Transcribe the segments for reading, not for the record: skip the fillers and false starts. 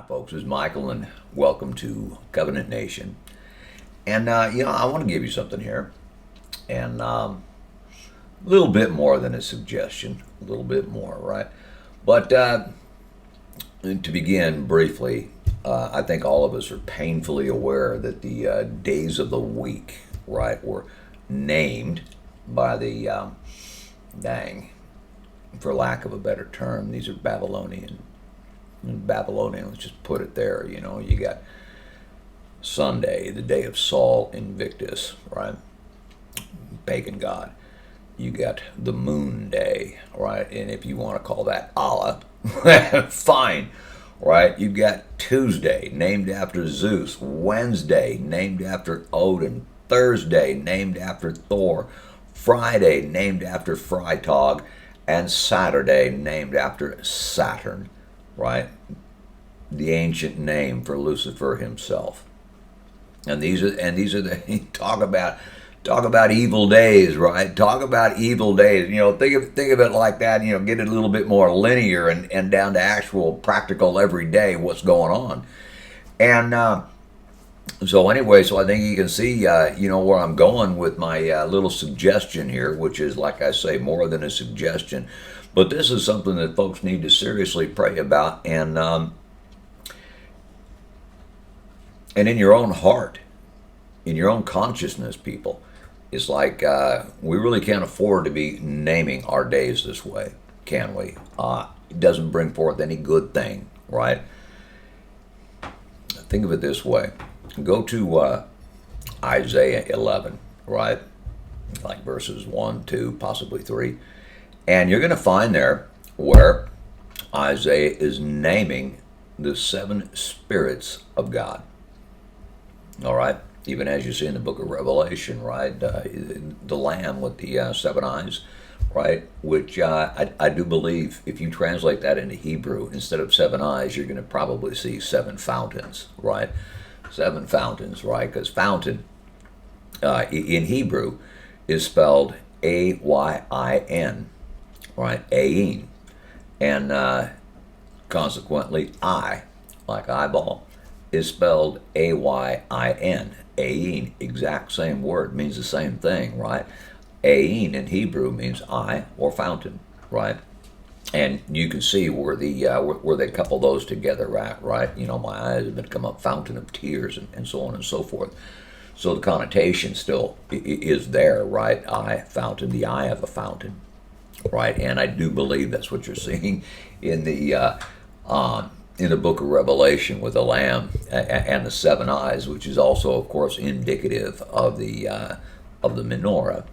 Folks. It's Michael, and welcome to Covenant Nation. And I want to give you something here, and a little bit more than a suggestion, a little bit more, right? But to begin briefly, I think all of us are painfully aware that the days of the week, right, were named by the for lack of a better term, these are Babylonian. Let's just put it there. You got Sunday, the day of Sol Invictus, right? Pagan god. You got the moon day, right? And if you want to call that Allah, fine, right? You got Tuesday, named after Zeus. Wednesday, named after Odin. Thursday, named after Thor. Friday, named after Freitag. And Saturday, named after Saturn. Right, the ancient name for Lucifer himself, and these are the talk about evil days, right? Talk about evil days. Think of it like that. Get it a little bit more linear and down to actual practical everyday what's going on. And so I think you can see where I'm going with my little suggestion here, which is, like I say, more than a suggestion. But this is something that folks need to seriously pray about, and in your own heart, in your own consciousness, people. It's like we really can't afford to be naming our days this way, can we? It doesn't bring forth any good thing, right? Think of it this way. Go to Isaiah 11, right? Like verses 1, 2, possibly 3. And you're going to find there where Isaiah is naming the 7 spirits of God. All right? Even as you see in the book of Revelation, right? The Lamb with the 7 eyes, right? Which I do believe if you translate that into Hebrew, instead of 7 eyes, you're going to probably see 7 fountains, right? 7 fountains, right? Because fountain in Hebrew is spelled A-Y-I-N. Right, Ayin, and consequently, I, like eyeball, is spelled A-Y-I-N. Ayin, exact same word, means the same thing, right? Ayin in Hebrew means eye or fountain, right? And you can see where where they couple those together at, right? My eyes have become a fountain of tears, and so on and so forth. So the connotation still is there, right? Eye, fountain, the eye of a fountain. Right, and I do believe that's what you're seeing in the book of Revelation with the Lamb and the 7 eyes, which is also, of course, indicative of the menorah.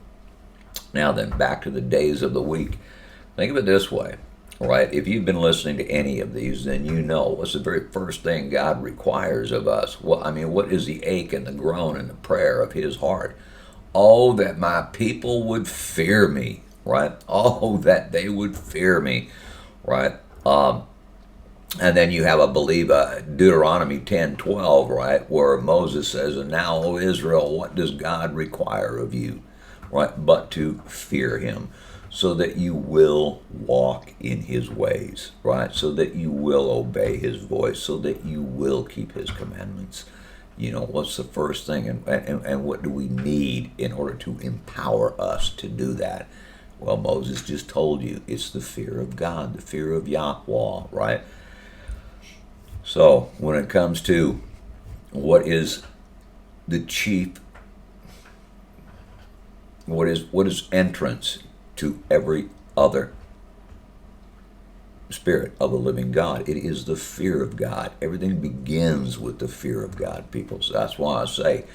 Now then, back to the days of the week. Think of it this way, right? If you've been listening to any of these, then you know what's the very first thing God requires of us. Well, what is the ache and the groan and the prayer of His heart? Oh, that my people would fear me. Right? Oh, that they would fear me, right? And then you have, I believe, Deuteronomy 10:12, right, where Moses says, "And now, O Israel, what does God require of you, right? But to fear Him, so that you will walk in His ways, right? So that you will obey His voice, so that you will keep His commandments." What's the first thing, and what do we need in order to empower us to do that? Well, Moses just told you, it's the fear of God, the fear of Yahweh, right? So when it comes to what is the chief, what is entrance to every other spirit of the living God, it is the fear of God. Everything begins with the fear of God, people. So that's why I say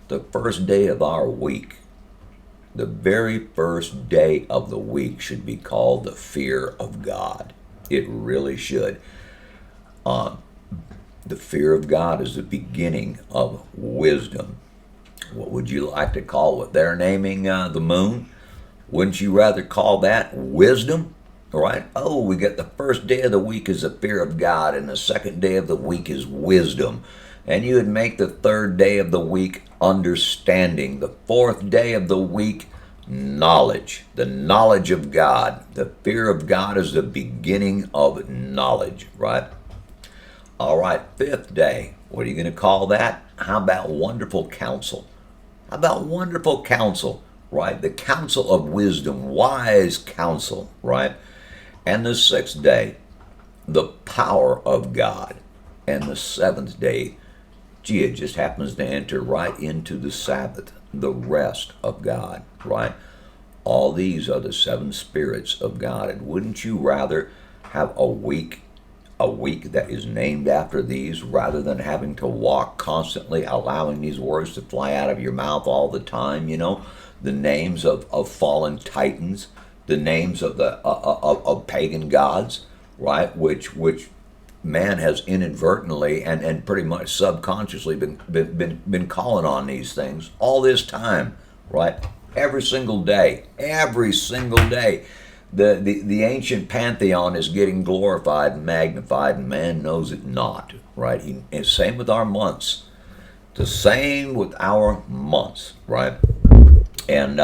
the first day of our week, the very first day of the week should be called the fear of God. It really should. The fear of God is the beginning of wisdom. What would you like to call what they're naming the moon? Wouldn't you rather call that wisdom? Right? Oh, we got the first day of the week is the fear of God, and the second day of the week is wisdom. And you would make the third day of the week understanding. The fourth day of the week, knowledge. The knowledge of God. The fear of God is the beginning of knowledge, right? All right, fifth day. What are you going to call that? How about wonderful counsel? How about wonderful counsel, right? The counsel of wisdom, wise counsel, right? And the sixth day, the power of God. And the seventh day, gee, it just happens to enter right into the Sabbath, the rest of God, right? All these are the seven spirits of God. And wouldn't you rather have a week that is named after these rather than having to walk constantly, allowing these words to fly out of your mouth all the time? You know, the names of fallen titans, the names of the of pagan gods, right? Which man has inadvertently and pretty much subconsciously been calling on these things all this time, right? Every single day, the ancient pantheon is getting glorified and magnified, and man knows it not, right? And same with our months. The same with our months, right? And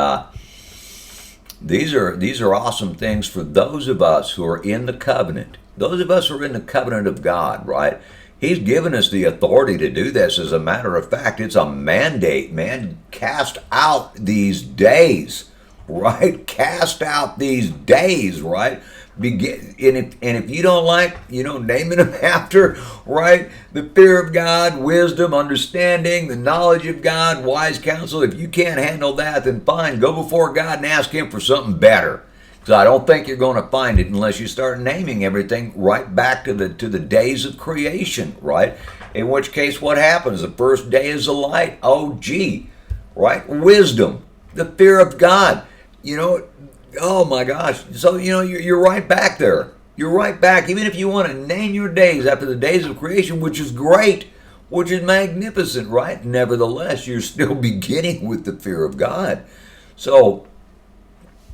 these are awesome things for those of us who are in the covenant. Those of us who are in the covenant of God, right? He's given us the authority to do this. As a matter of fact, it's a mandate, man. Cast out these days, right? Cast out these days, right? And if you don't like, naming them after, right? The fear of God, wisdom, understanding, the knowledge of God, wise counsel. If you can't handle that, then fine. Go before God and ask Him for something better. So I don't think you're going to find it unless you start naming everything right back to the days of creation, right? In which case, what happens? The first day is the light. Oh, gee, right? Wisdom, the fear of God. Oh my gosh. So, you're right back there. You're right back. Even if you want to name your days after the days of creation, which is great, which is magnificent, right? Nevertheless, you're still beginning with the fear of God. So,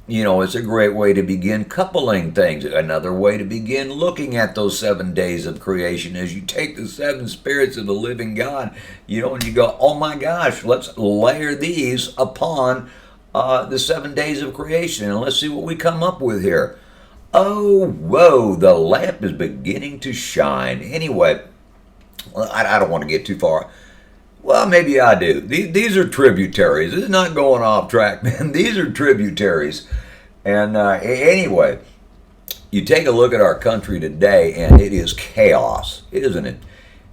it's a great way to begin coupling things. Another way to begin looking at those 7 days of creation is you take the seven spirits of the living God, and you go, oh my gosh, let's layer these upon the 7 days of creation, and let's see what we come up with here. Oh, whoa, the lamp is beginning to shine. Anyway, I don't want to get too far. Well, maybe I do. These are tributaries. This is not going off track, man. These are tributaries. And anyway, you take a look at our country today, and it is chaos, isn't it?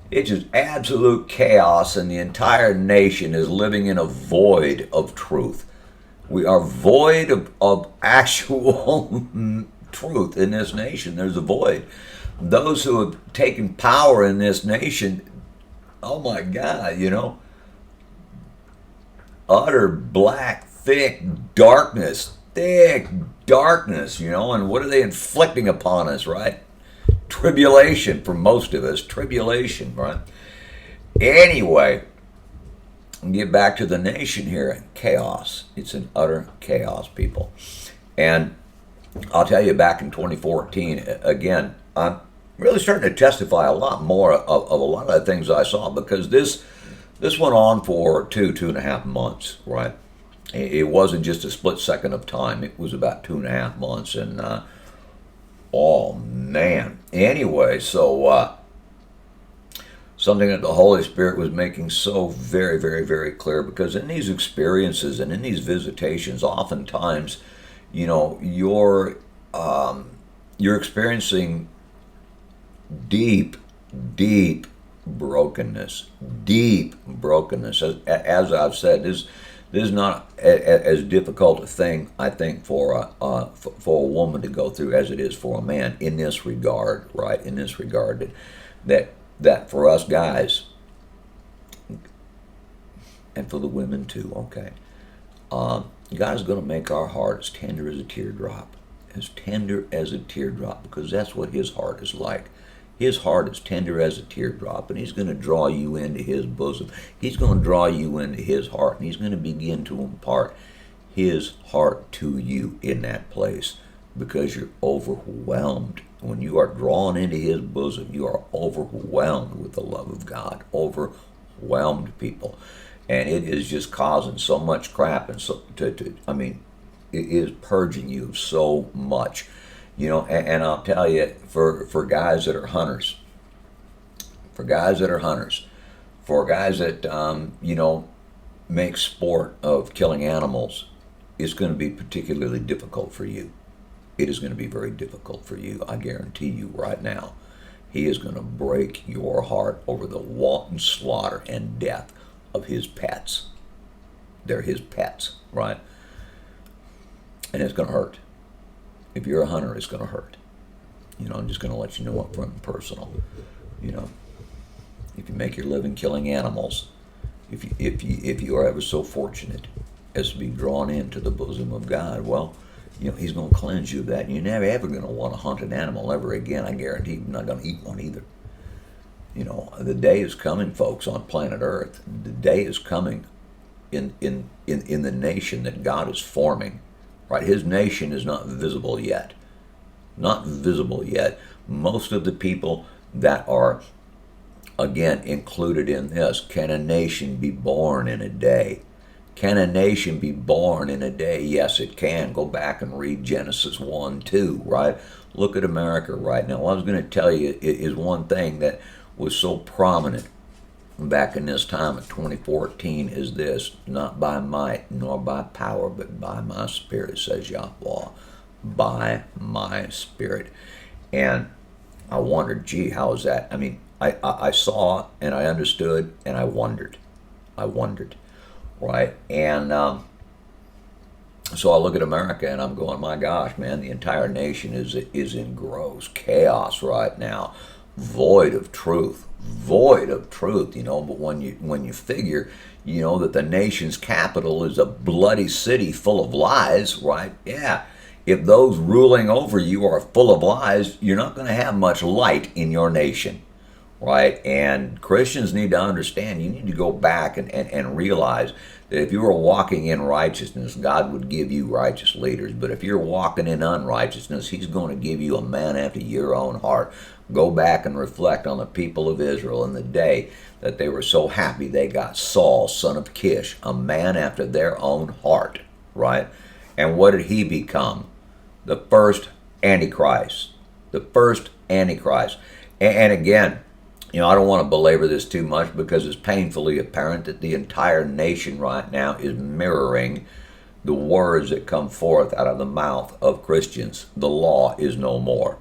It's just absolute chaos, and the entire nation is living in a void of truth. We are void of actual truth in this nation. There's a void. Those who have taken power in this nation, oh my God, utter black, thick darkness, and what are they inflicting upon us, right? Tribulation for most of us, tribulation, right? Anyway, get back to the nation here. Chaos. It's an utter chaos, people. And I'll tell you, back in 2014, again, I'm really starting to testify a lot more of a lot of the things I saw, because this went on for 2.5 months, right? It wasn't just a split second of time. It was about 2.5 months, and oh man. Anyway, so something that the Holy Spirit was making so very, very, very clear, because in these experiences and in these visitations, oftentimes, you're experiencing deep brokenness. As I've said, this is not as difficult a thing, I think, for a woman to go through as it is for a man in this regard, right? In this regard, that for us guys, and for the women too, okay, God is going to make our heart as tender as a teardrop. As tender as a teardrop, because that's what His heart is like. His heart is tender as a teardrop, and He's going to draw you into His bosom. He's going to draw you into His heart, and He's going to begin to impart His heart to you in that place, because you're overwhelmed. When you are drawn into His bosom, you are overwhelmed with the love of God. Overwhelmed, people. And it is just causing so much crap, and it is purging you of so much. And I'll tell you, for guys that are hunters, for guys that are hunters, for guys that, make sport of killing animals, it's going to be particularly difficult for you. It is going to be very difficult for you. I guarantee you right now. He is going to break your heart over the wanton slaughter and death of his pets. They're his pets, right? And it's going to hurt. If you're a hunter, it's going to hurt. I'm just going to let you know up front and personal. If you make your living killing animals, if you are ever so fortunate as to be drawn into the bosom of God, well, he's going to cleanse you of that. And you're never ever going to want to hunt an animal ever again. I guarantee you're not going to eat one either. The day is coming, folks, on planet Earth. The day is coming in the nation that God is forming. Right? His nation is not visible yet. Not visible yet. Most of the people that are, again, included in this, can a nation be born in a day? Can a nation be born in a day? Yes, it can. Go back and read Genesis 1, 2, right? Look at America right now. What I was going to tell you is one thing that was so prominent back in this time of 2014 is this: not by might nor by power, but by my spirit, says Yahweh. By my spirit. And I wondered, gee, how is that? I mean, I saw and I understood and I wondered. Right? And so I look at America and I'm going, my gosh, man, the entire nation is in gross chaos right now, void of truth. But when you figure, that the nation's capital is a bloody city full of lies, right? Yeah. If those ruling over you are full of lies, you're not going to have much light in your nation. Right? And Christians need to understand, you need to go back and realize that if you were walking in righteousness, God would give you righteous leaders. But if you're walking in unrighteousness, he's going to give you a man after your own heart. Go back and reflect on the people of Israel in the day that they were so happy they got Saul, son of Kish, a man after their own heart. Right? And what did he become? The first Antichrist. The first Antichrist. And again, I don't want to belabor this too much because it's painfully apparent that the entire nation right now is mirroring the words that come forth out of the mouth of Christians. The law is no more.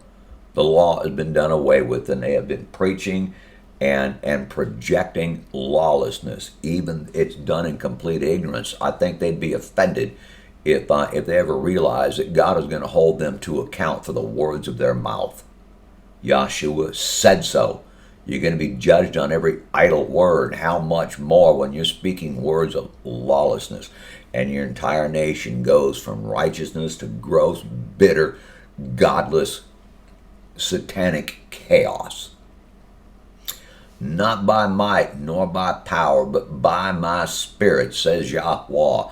The law has been done away with, and they have been preaching and projecting lawlessness. Even it's done in complete ignorance. I think they'd be offended if they ever realize that God is going to hold them to account for the words of their mouth. Yahshua said so. You're going to be judged on every idle word. How much more when you're speaking words of lawlessness and your entire nation goes from righteousness to gross, bitter, godless, satanic chaos. Not by might nor by power, but by my spirit, says Yahweh.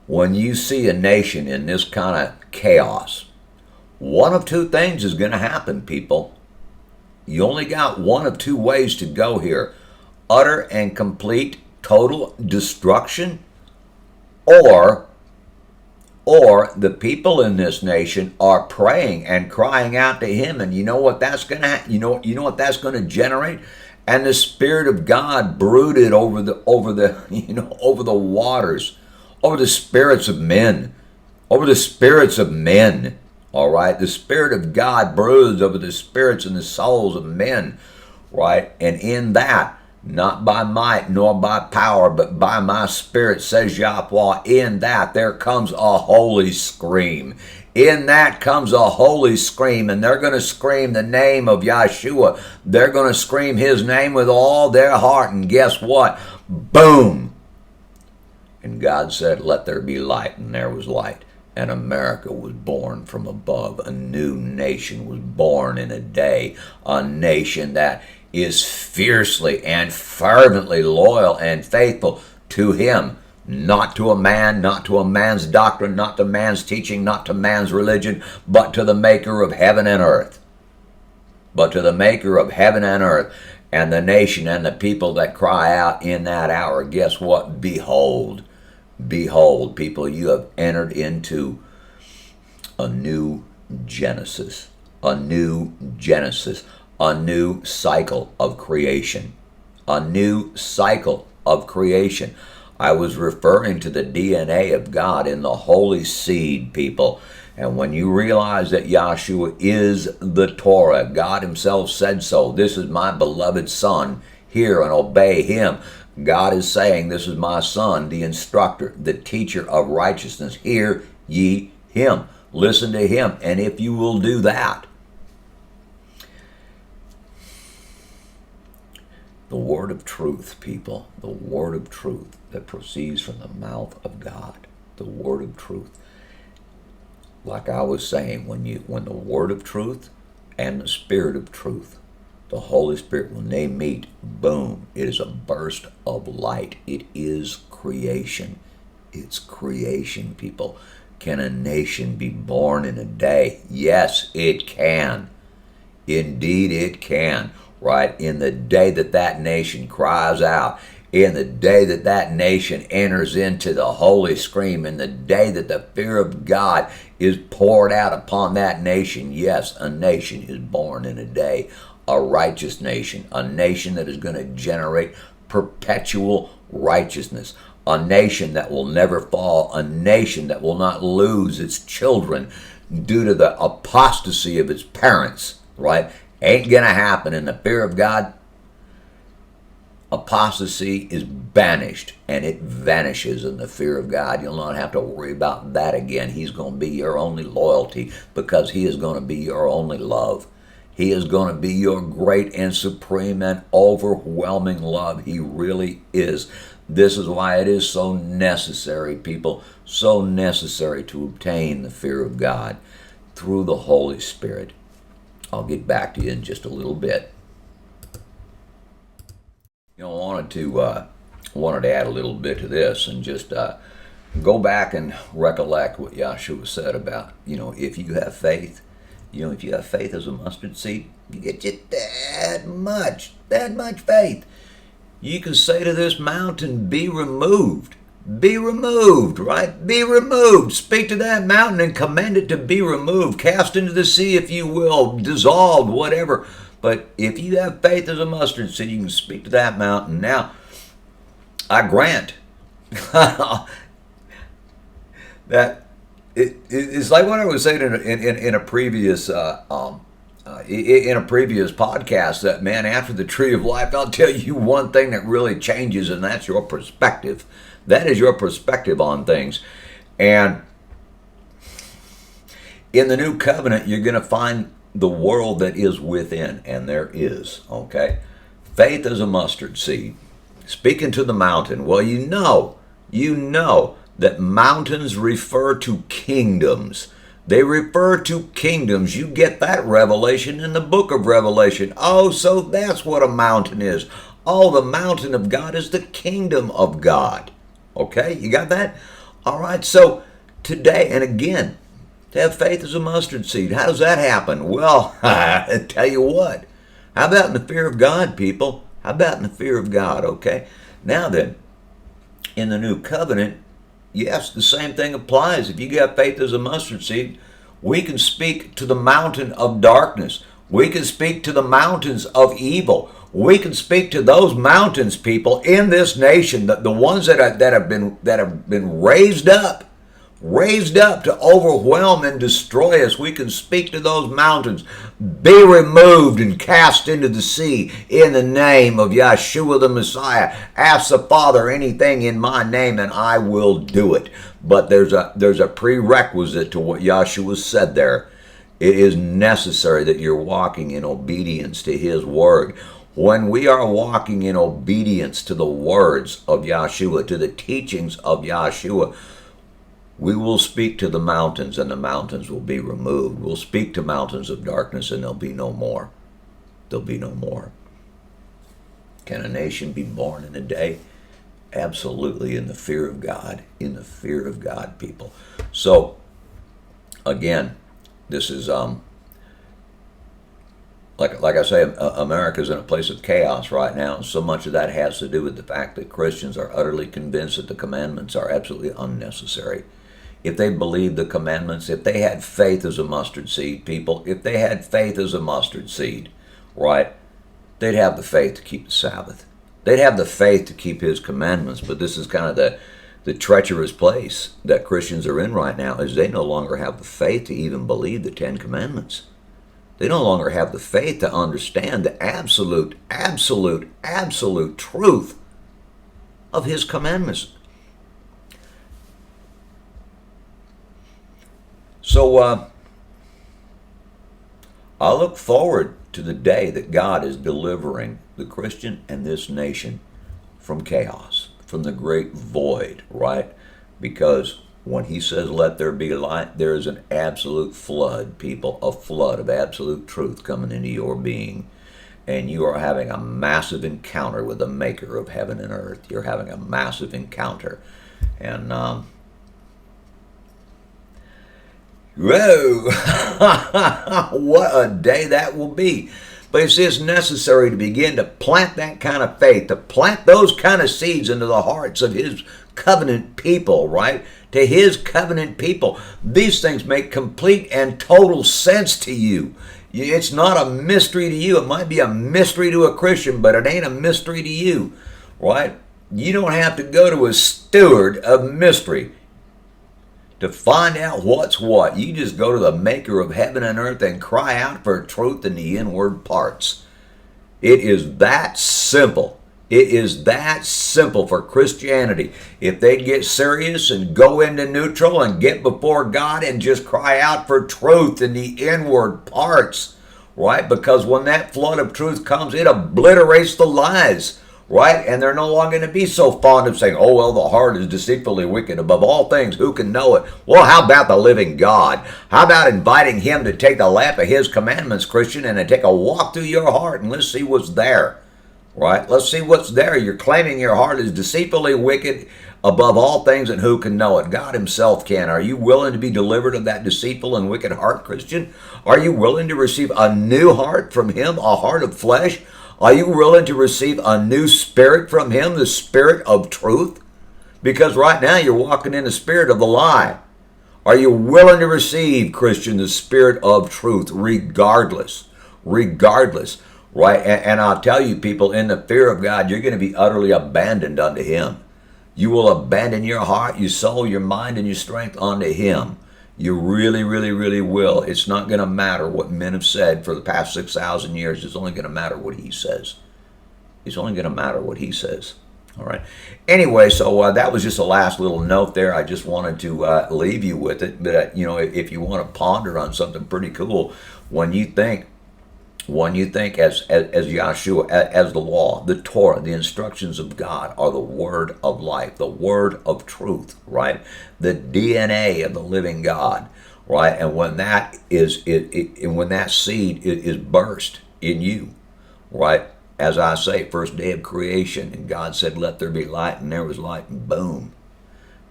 When you see a nation in this kind of chaos, one of two things is going to happen, people. You only got one of two ways to go here: utter and complete total destruction, or the people in this nation are praying and crying out to him, and you know what that's going to what that's going to generate? And the Spirit of God brooded over the waters, over the spirits of men, all right? The Spirit of God broods over the spirits and the souls of men, right? And in that, not by might nor by power, but by my Spirit, says Yahweh, in that there comes a holy scream. In that comes a holy scream, and they're going to scream the name of Yahshua. They're going to scream his name with all their heart, and guess what? Boom! And God said, let there be light, and there was light. And America was born from above. A new nation was born in a day. A nation that is fiercely and fervently loyal and faithful to him. Not to a man, not to a man's doctrine, not to man's teaching, not to man's religion, but to the maker of heaven and earth. But to the maker of heaven and earth. And the nation and the people that cry out in that hour, guess what? Behold. Behold, people, you have entered into a new Genesis, a new cycle of creation. A new cycle of creation. I was referring to the DNA of God in the holy seed, people. And when you realize that Yahshua is the Torah, God himself said so. This is my beloved Son. Hear and obey him. God is saying, this is my Son, the instructor, the teacher of righteousness. Hear ye him. Listen to him. And if you will do that, the word of truth, people, the word of truth that proceeds from the mouth of God, the word of truth. Like I was saying, when the word of truth and the spirit of truth, the Holy Spirit, when they meet, boom, it is a burst of light. It is creation. It's creation, people. Can a nation be born in a day? Yes, it can. Indeed, it can. Right? In the day that that nation cries out, in the day that that nation enters into the holy scream, in the day that the fear of God is poured out upon that nation, yes, a nation is born in a day. A righteous nation, a nation that is going to generate perpetual righteousness, a nation that will never fall, a nation that will not lose its children due to the apostasy of its parents, right? Ain't going to happen. In the fear of God, apostasy is banished, and it vanishes in the fear of God. You'll not have to worry about that again. He's going to be your only loyalty, because he is going to be your only love. He is going to be your great and supreme and overwhelming love. He really is. This is why it is so necessary, people, so necessary to obtain the fear of God through the Holy Spirit. I'll get back to you in just a little bit. I wanted to add a little bit to this and just go back and recollect what Yahshua said about, if you have faith, if you have faith as a mustard seed, you get just that much faith. You can say to this mountain, be removed, right? Be removed. Speak to that mountain and command it to be removed. Cast into the sea, if you will, dissolved, whatever. But if you have faith as a mustard seed, you can speak to that mountain. Now, I grant that it's like what I was saying in a previous podcast, that, man, after the tree of life, I'll tell you one thing that really changes, and that's your perspective. That is your perspective on things. And in the new covenant, you're going to find the world that is within, and there is, okay? Faith as a mustard seed. Speaking to the mountain. Well, you know that mountains refer to kingdoms. They refer to kingdoms. You get that revelation in the book of Revelation. Oh, so that's what a mountain is. Oh, the mountain of God is the kingdom of God. Okay, you got that? All right, so today, and again, to have faith as a mustard seed. How does that happen? Well, I tell you what. How about in the fear of God, people? How about in the fear of God, okay? Now then, in the new covenant, yes, the same thing applies. If you got faith as a mustard seed, we can speak to the mountain of darkness. We can speak to the mountains of evil. We can speak to those mountains, people, in this nation, the ones that have been raised up to overwhelm and destroy us. We can speak to those mountains. Be removed and cast into the sea in the name of Yahshua the Messiah. Ask the Father anything in my name and I will do it. But there's a prerequisite to what Yahshua said there. It is necessary that you're walking in obedience to his word. When we are walking in obedience to the words of Yahshua, to the teachings of Yahshua, we will speak to the mountains, and the mountains will be removed. We'll speak to mountains of darkness, and there'll be no more. There'll be no more. Can a nation be born in a day? Absolutely, in the fear of God. In the fear of God, people. So, again, this is, like I say, America's in a place of chaos right now. So much of that has to do with the fact that Christians are utterly convinced that the commandments are absolutely unnecessary. If they believed the commandments, if they had faith as a mustard seed, people, if they had faith as a mustard seed, right, they'd have the faith to keep the Sabbath. They'd have the faith to keep his commandments. But this is kind of the treacherous place that Christians are in right now, is they no longer have the faith to even believe the Ten Commandments. They no longer have the faith to understand the absolute, absolute, absolute truth of his commandments. So I look forward to the day that God is delivering the Christian and this nation from chaos, from the great void, right? Because when he says, let there be light, there is an absolute flood, people, a flood of absolute truth coming into your being. And you are having a massive encounter with the maker of heaven and earth. You're having a massive encounter. And, whoa, what a day that will be. But it's necessary to begin to plant that kind of faith, to plant those kind of seeds into the hearts of his covenant people, right? To his covenant people. These things make complete and total sense to you. It's not a mystery to you. It might be a mystery to a Christian, but it ain't a mystery to you, right? You don't have to go to a steward of mystery to find out what's what. You just go to the maker of heaven and earth and cry out for truth in the inward parts. It is that simple. It is that simple for Christianity. If they get serious and go into neutral and get before God and just cry out for truth in the inward parts, right? Because when that flood of truth comes, it obliterates the lies, right? And they're no longer going to be so fond of saying, oh, well, the heart is deceitfully wicked above all things. Who can know it? Well, how about the living God? How about inviting him to take the lap of his commandments, Christian, and to take a walk through your heart, and let's see what's there. Right? Let's see what's there. You're claiming your heart is deceitfully wicked above all things, and who can know it? God himself can. Are you willing to be delivered of that deceitful and wicked heart, Christian? Are you willing to receive a new heart from him, a heart of flesh? Are you willing to receive a new spirit from him, the spirit of truth? Because right now you're walking in the spirit of the lie. Are you willing to receive, Christian, the spirit of truth, regardless? Regardless. Right, and I'll tell you, people, in the fear of God, you're going to be utterly abandoned unto him. You will abandon your heart, your soul, your mind, and your strength unto him. You really, really, really will. It's not going to matter what men have said for the past 6,000 years. It's only going to matter what he says. It's only going to matter what he says. All right. Anyway, so that was just a last little note there. I just wanted to leave you with it. But, if you want to ponder on something pretty cool, when you think as Yahshua, as the law, the Torah, the instructions of God are the word of life, the word of truth, right? The DNA of the living God, right? And when that when that seed is burst in you, right? As I say, first day of creation, and God said, let there be light, and there was light, and boom.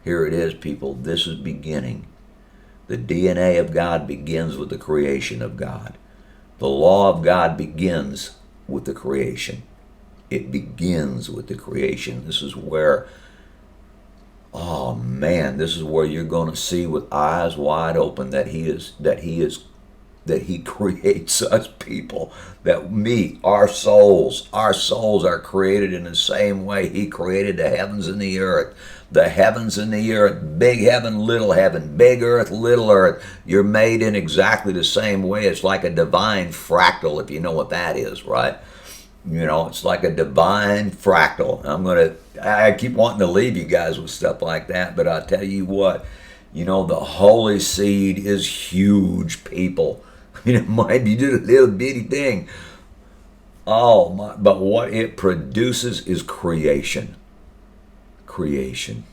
Here it is, people. This is beginning. The DNA of God begins with the creation of God. The law of God begins with the creation. It begins with the creation. This is where, oh man, this is where you're going to see with eyes wide open that he creates us, people. That our souls are created in the same way he created the heavens and the earth. The heavens and the earth, big heaven, little heaven, big earth, little earth. You're made in exactly the same way. It's like a divine fractal, if you know what that is, right? It's like a divine fractal. I keep wanting to leave you guys with stuff like that, but I'll tell you what, the holy seed is huge, people. It might be just a little bitty thing. Oh my, but what it produces is creation. Creation,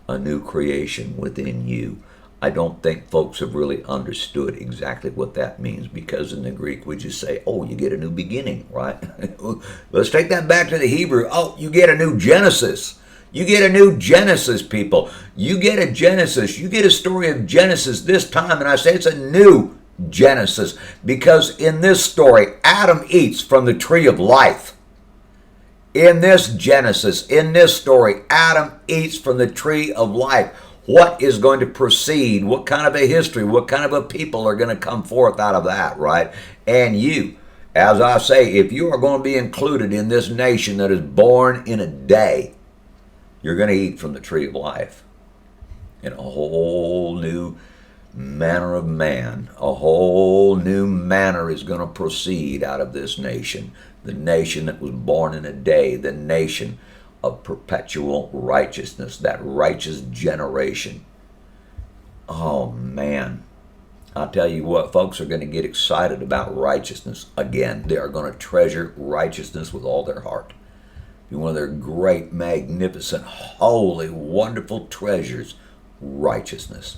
a new creation within you. I don't think folks have really understood exactly what that means, because in the Greek we just say, oh, you get a new beginning, right? Let's take that back to the Hebrew. Oh, you get a new Genesis. You get a new Genesis, people. You get a Genesis. You get a story of Genesis this time, and I say it's a new Genesis, because in this story, Adam eats from the tree of life. In this Genesis, in this story, Adam eats from the tree of life. what is going to proceed, what kind of a history, what kind of a people are going to come forth out of that, right? And you, as I say, if you are going to be included in this nation that is born in a day, you're going to eat from the tree of life in a whole new manner of man. A whole new manner is going to proceed out of this nation. The nation that was born in a day, the nation of perpetual righteousness, that righteous generation. Oh man, I'll tell you what, folks are going to get excited about righteousness again. They are going to treasure righteousness with all their heart. Be one of their great, magnificent, holy, wonderful treasures, righteousness.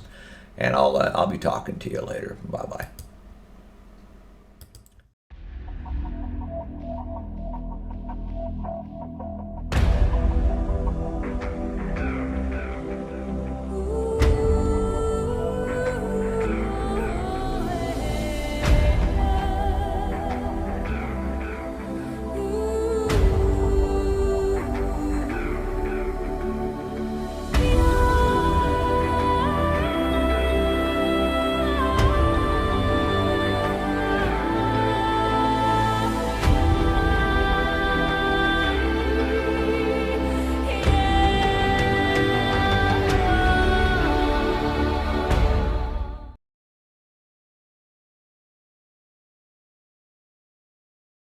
And I'll be talking to you later. Bye-bye.